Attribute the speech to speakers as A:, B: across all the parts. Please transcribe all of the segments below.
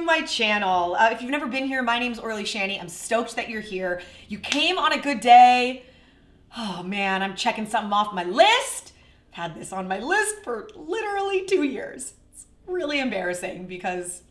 A: my channel. If you've never been here, my name's Orly Shani. I'm stoked that you're here. You came on a good day. Oh man, I'm checking something off my list. I've had this on my list for literally 2 years. It's really embarrassing because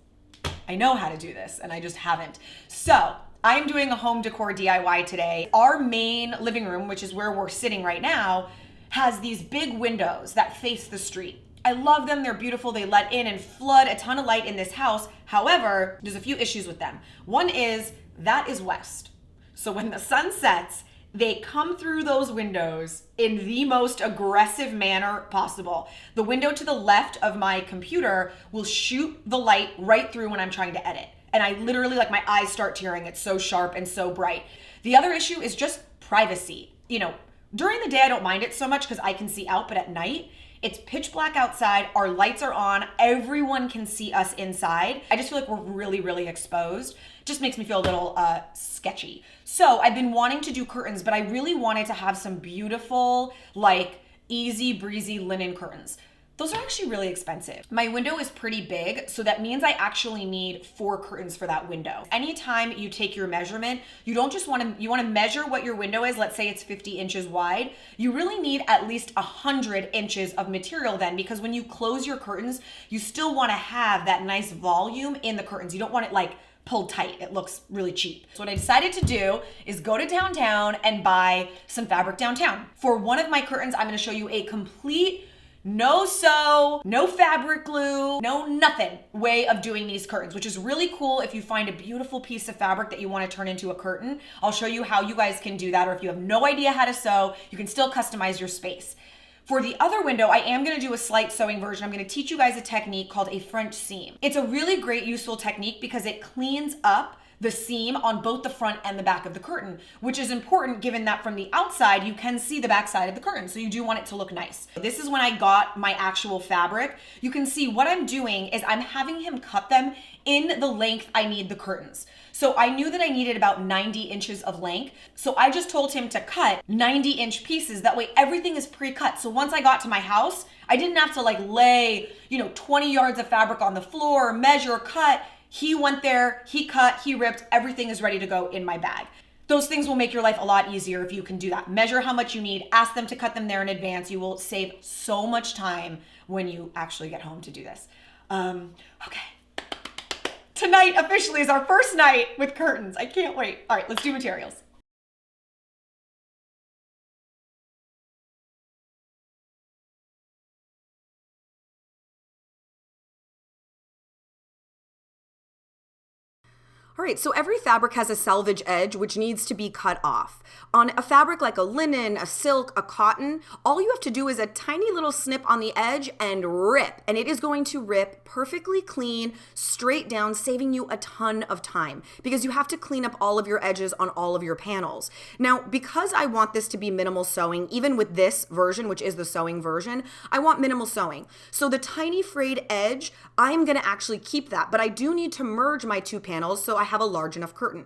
A: I know how to do this and I just haven't. So I'm doing a home decor DIY today. Our main living room, which is where we're sitting right now, has these big windows that face the street. I love them, they're beautiful, they let in and flood a ton of light in this house. However, there's a few issues with them. One is, that is west. So when the sun sets, they come through those windows in the most aggressive manner possible. The window to the left of my computer will shoot the light right through when I'm trying to edit. And I literally, like, my eyes start tearing, it's so sharp and so bright. The other issue is just privacy. You know, during the day, I don't mind it so much because I can see out, but at night, it's pitch black outside, our lights are on, everyone can see us inside. I just feel like we're really, really exposed. Just makes me feel a little sketchy. So I've been wanting to do curtains, but I really wanted to have some beautiful, like, easy breezy linen curtains. Those are actually really expensive. My window is pretty big, so that means I actually need 4 curtains for that window. Anytime you take your measurement, you don't just you wanna measure what your window is. Let's say it's 50 inches wide. You really need at least 100 inches of material then, because when you close your curtains, you still wanna have that nice volume in the curtains. You don't want it like pulled tight. It looks really cheap. So what I decided to do is go to downtown and buy some fabric downtown. For one of my curtains, I'm gonna show you a complete no sew, no fabric glue, no nothing way of doing these curtains, which is really cool if you find a beautiful piece of fabric that you want to turn into a curtain. I'll show you how you guys can do that, or if you have no idea how to sew, you can still customize your space. For the other window, I am gonna do a slight sewing version. I'm gonna teach you guys a technique called a French seam. It's a really great useful technique because it cleans up the seam on both the front and the back of the curtain, which is important given that from the outside, you can see the back side of the curtain. So you do want it to look nice. This is when I got my actual fabric. You can see what I'm doing is I'm having him cut them in the length I need the curtains. So I knew that I needed about 90 inches of length. So I just told him to cut 90-inch pieces. That way everything is pre-cut. So once I got to my house, I didn't have to like lay, 20 yards of fabric on the floor, measure, cut. He went there, he cut, he ripped, everything is ready to go in my bag. Those things will make your life a lot easier if you can do that. Measure how much you need, ask them to cut them there in advance. You will save so much time when you actually get home to do this. Okay. Tonight officially is our first night with curtains. I can't wait. All right, let's do materials. All right, so every fabric has a selvage edge which needs to be cut off. On a fabric like a linen, a silk, a cotton, all you have to do is a tiny little snip on the edge and rip. And it is going to rip perfectly clean, straight down, saving you a ton of time because you have to clean up all of your edges on all of your panels. Now, because I want this to be minimal sewing, even with this version, which is the sewing version, I want minimal sewing. So the tiny frayed edge, I'm gonna actually keep that, but I do need to merge my 2 panels so I have a large enough curtain.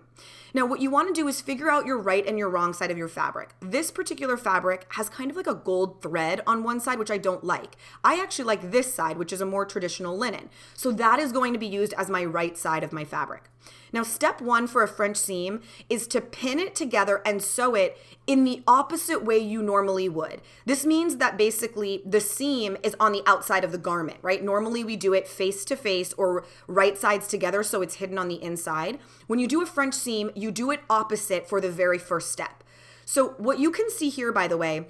A: Now, what you want to do is figure out your right and your wrong side of your fabric. This particular fabric has kind of like a gold thread on one side, which I don't like. I actually like this side, which is a more traditional linen. So that is going to be used as my right side of my fabric. Now, step 1 for a French seam is to pin it together and sew it in the opposite way you normally would. This means that basically the seam is on the outside of the garment, right? Normally we do it face to face or right sides together so it's hidden on the inside. When you do a French seam, you do it opposite for the very first step. So what you can see here, by the way,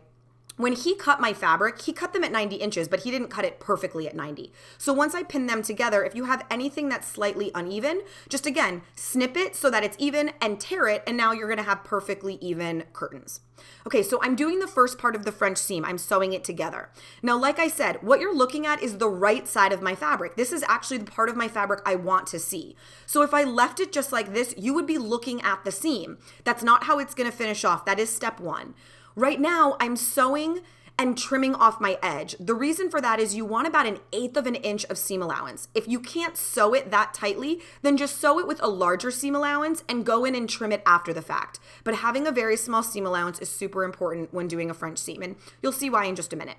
A: when he cut my fabric, he cut them at 90 inches, but he didn't cut it perfectly at 90. So once I pin them together, if you have anything that's slightly uneven, just again, snip it so that it's even and tear it, and now you're gonna have perfectly even curtains. Okay, so I'm doing the first part of the French seam. I'm sewing it together. Now, like I said, what you're looking at is the right side of my fabric. This is actually the part of my fabric I want to see. So if I left it just like this, you would be looking at the seam. That's not how it's gonna finish off. That is step 1. Right now, I'm sewing and trimming off my edge. The reason for that is you want about 1/8 of an inch of seam allowance. If you can't sew it that tightly, then just sew it with a larger seam allowance and go in and trim it after the fact. But having a very small seam allowance is super important when doing a French seam, and you'll see why in just a minute.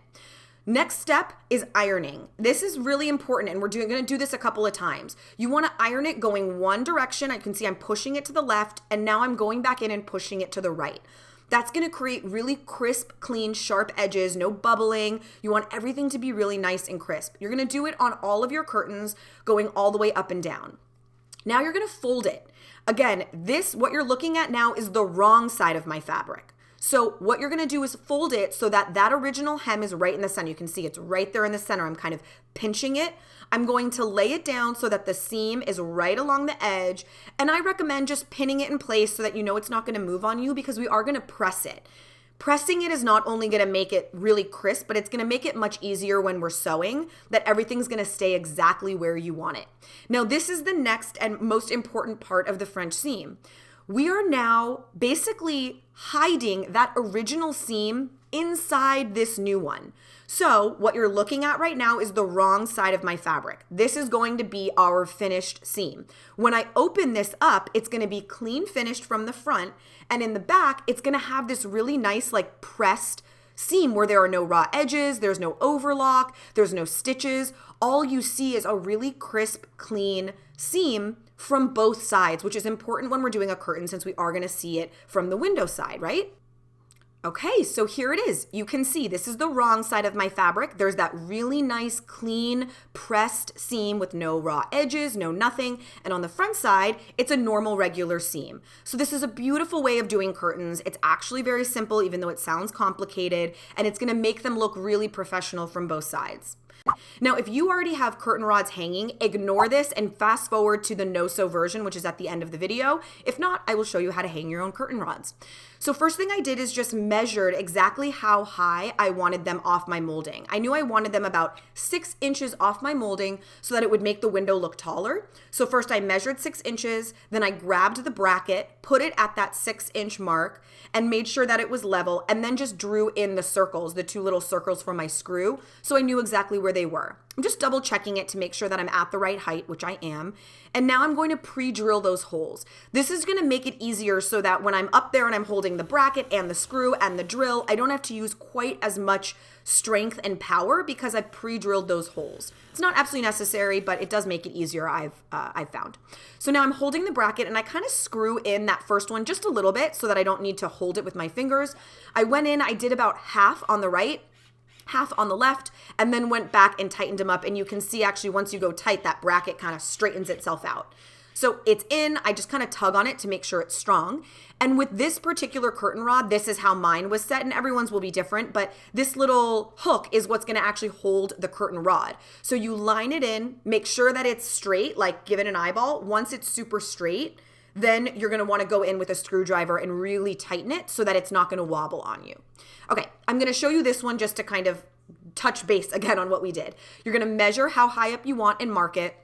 A: Next step is ironing. This is really important, and we're gonna do this a couple of times. You wanna iron it going one direction. I can see I'm pushing it to the left, and now I'm going back in and pushing it to the right. That's gonna create really crisp, clean, sharp edges, no bubbling. You want everything to be really nice and crisp. You're gonna do it on all of your curtains, going all the way up and down. Now you're gonna fold it. Again, what you're looking at now is the wrong side of my fabric. So what you're gonna do is fold it so that that original hem is right in the center. You can see it's right there in the center. I'm kind of pinching it. I'm going to lay it down so that the seam is right along the edge. And I recommend just pinning it in place so that you know it's not gonna move on you, because we are gonna press it. Pressing it is not only gonna make it really crisp, but it's gonna make it much easier when we're sewing, that everything's gonna stay exactly where you want it. Now, this is the next and most important part of the French seam. We are now basically hiding that original seam inside this new one. So what you're looking at right now is the wrong side of my fabric. This is going to be our finished seam. When I open this up, it's gonna be clean finished from the front, and in the back, it's gonna have this really nice like pressed seam where there are no raw edges, there's no overlock, there's no stitches. All you see is a really crisp, clean seam from both sides, which is important when we're doing a curtain since we are gonna see it from the window side, right? Okay, so here it is. You can see this is the wrong side of my fabric. There's that really nice, clean, pressed seam with no raw edges, no nothing. And on the front side, it's a normal, regular seam. So this is a beautiful way of doing curtains. It's actually very simple, even though it sounds complicated, and it's gonna make them look really professional from both sides. Now, if you already have curtain rods hanging, ignore this and fast forward to the no-sew version, which is at the end of the video. If not, I will show you how to hang your own curtain rods. So first thing I did is just measured exactly how high I wanted them off my molding. I knew I wanted them about 6 inches off my molding so that it would make the window look taller. So first I measured 6 inches, then I grabbed the bracket, put it at that 6-inch mark, and made sure that it was level, and then just drew in the circles, the 2 little circles for my screw, so I knew exactly where they were. I'm just double checking it to make sure that I'm at the right height, which I am. And now I'm going to pre-drill those holes. This is gonna make it easier so that when I'm up there and I'm holding the bracket and the screw and the drill, I don't have to use quite as much strength and power because I've pre-drilled those holes. It's not absolutely necessary, but it does make it easier, I've found. So now I'm holding the bracket and I kind of screw in that first one just a little bit so that I don't need to hold it with my fingers. I went in, I did about half on the right, half on the left, and then went back and tightened them up. And you can see actually once you go tight, that bracket kind of straightens itself out. So it's in, I just kind of tug on it to make sure it's strong. And with this particular curtain rod, this is how mine was set, and everyone's will be different, but this little hook is what's gonna actually hold the curtain rod. So you line it in, make sure that it's straight, like give it an eyeball. Once it's super straight, then you're gonna wanna go in with a screwdriver and really tighten it so that it's not gonna wobble on you. Okay, I'm gonna show you this one just to kind of touch base again on what we did. You're gonna measure how high up you want and mark it.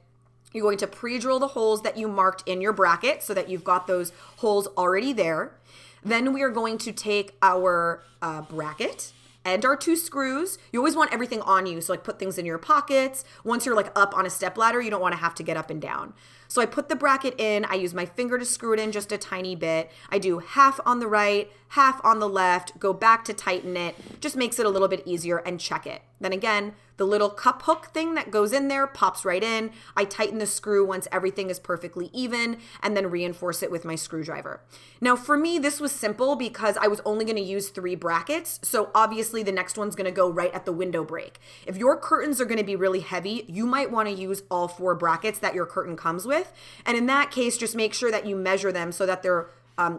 A: You're going to pre-drill the holes that you marked in your bracket so that you've got those holes already there. Then we are going to take our bracket and our 2 screws. You always want everything on you, so like put things in your pockets. Once you're like up on a step ladder, you don't want to have to get up and down. So I put the bracket in, I use my finger to screw it in just a tiny bit. I do half on the right, half on the left, go back to tighten it, just makes it a little bit easier, and check it. Then again, the little cup hook thing that goes in there pops right in. I tighten the screw once everything is perfectly even and then reinforce it with my screwdriver. Now for me, this was simple because I was only gonna use 3 brackets. So obviously the next one's gonna go right at the window break. If your curtains are gonna be really heavy, you might wanna use all 4 brackets that your curtain comes with. And in that case, just make sure that you measure them so that they're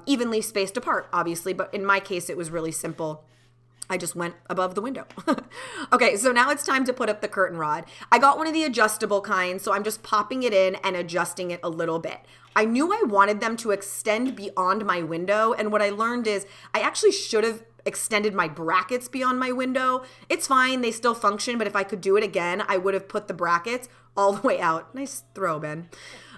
A: evenly spaced apart, obviously. But in my case, it was really simple. I just went above the window. Okay, so now it's time to put up the curtain rod. I got one of the adjustable kinds, so I'm just popping it in and adjusting it a little bit. I knew I wanted them to extend beyond my window, and what I learned is I actually should have extended my brackets beyond my window. It's fine, they still function, but if I could do it again, I would have put the brackets all the way out. Nice throw, Ben.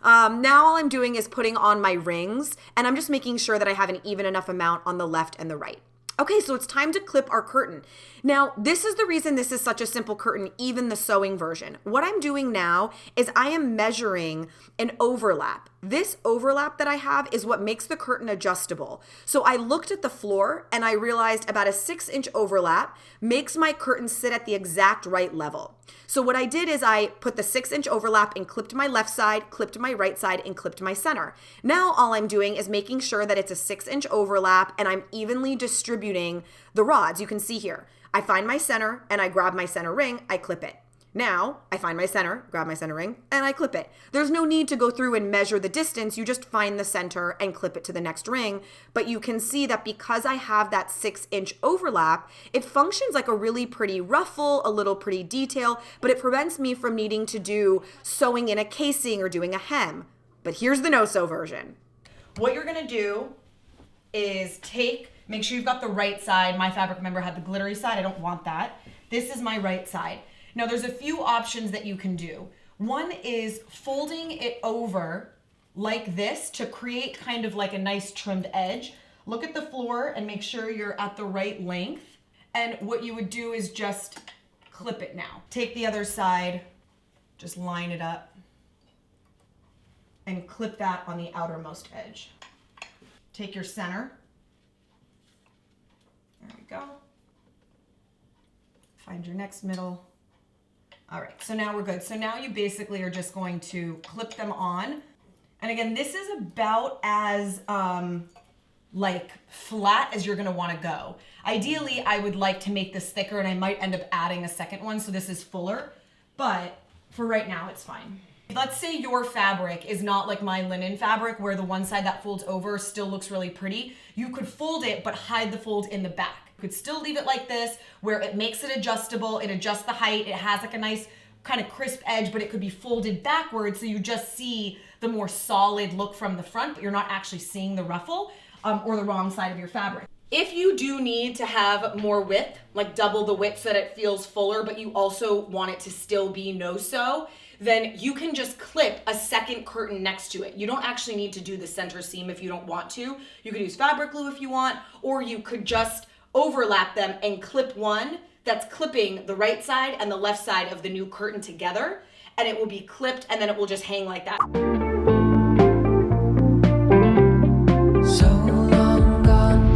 A: Now all I'm doing is putting on my rings, and I'm just making sure that I have an even enough amount on the left and the right. Okay, so it's time to clip our curtain. Now, this is the reason this is such a simple curtain, even the sewing version. What I'm doing now is I am measuring an overlap.
B: This overlap that I have is what makes the curtain adjustable. So I looked at the floor and I realized about a 6-inch overlap makes my curtain sit at the exact right level. So what I did is I put the 6-inch overlap and clipped my left side, clipped my right side, and clipped my center. Now all I'm doing is making sure that it's a 6-inch overlap and I'm evenly distributing the rods. You can see here, I find my center and I grab my center ring, I clip it. Now, I find my center, grab my center ring, and I clip it. There's no need to go through and measure the distance. You just find the center and clip it to the next ring. But you can see that because I have that 6-inch overlap, it functions like a really pretty ruffle, a little pretty detail, but it prevents me from needing to do sewing in a casing or doing a hem. But here's the no-sew version.
A: What you're gonna do is make sure you've got the right side. My fabric, remember, had the glittery side. I don't want that. This is my right side. Now there's a few options that you can do. One is folding it over like this to create kind of like a nice trimmed edge. Look at the floor and make sure you're at the right length. And what you would do is just clip it now. Take the other side, just line it up and clip that on the outermost edge. Take your center. There we go. Find your next middle. All right, so now we're good. So now you basically are just going to clip them on. And again, this is about as like flat as you're gonna wanna go. Ideally, I would like to make this thicker and I might end up adding a second one, so this is fuller, but for right now, it's fine. Let's say your fabric is not like my linen fabric where the one side that folds over still looks really pretty. You could fold it, but hide the fold in the back. You could still leave it like this, where it makes it adjustable, it adjusts the height, it has like a nice kind of crisp edge, but it could be folded backwards so you just see the more solid look from the front, but you're not actually seeing the ruffle or the wrong side of your fabric. If you do need to have more width, like double the width so that it feels fuller, but you also want it to still be no-sew, then you can just clip a second curtain next to it. You don't actually need to do the center seam if you don't want to. You could use fabric glue if you want, or you could just overlap them and clip one that's clipping the right side and the left side of the new curtain together, and it will be clipped and then it will just hang like that.
C: So long gone,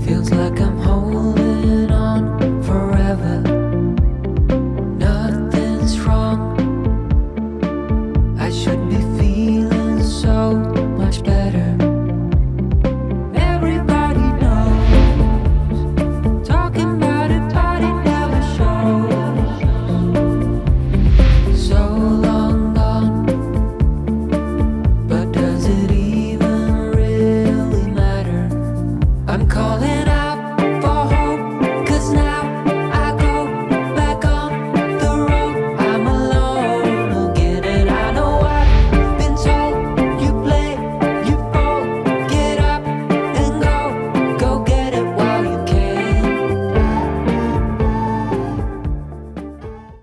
C: feels like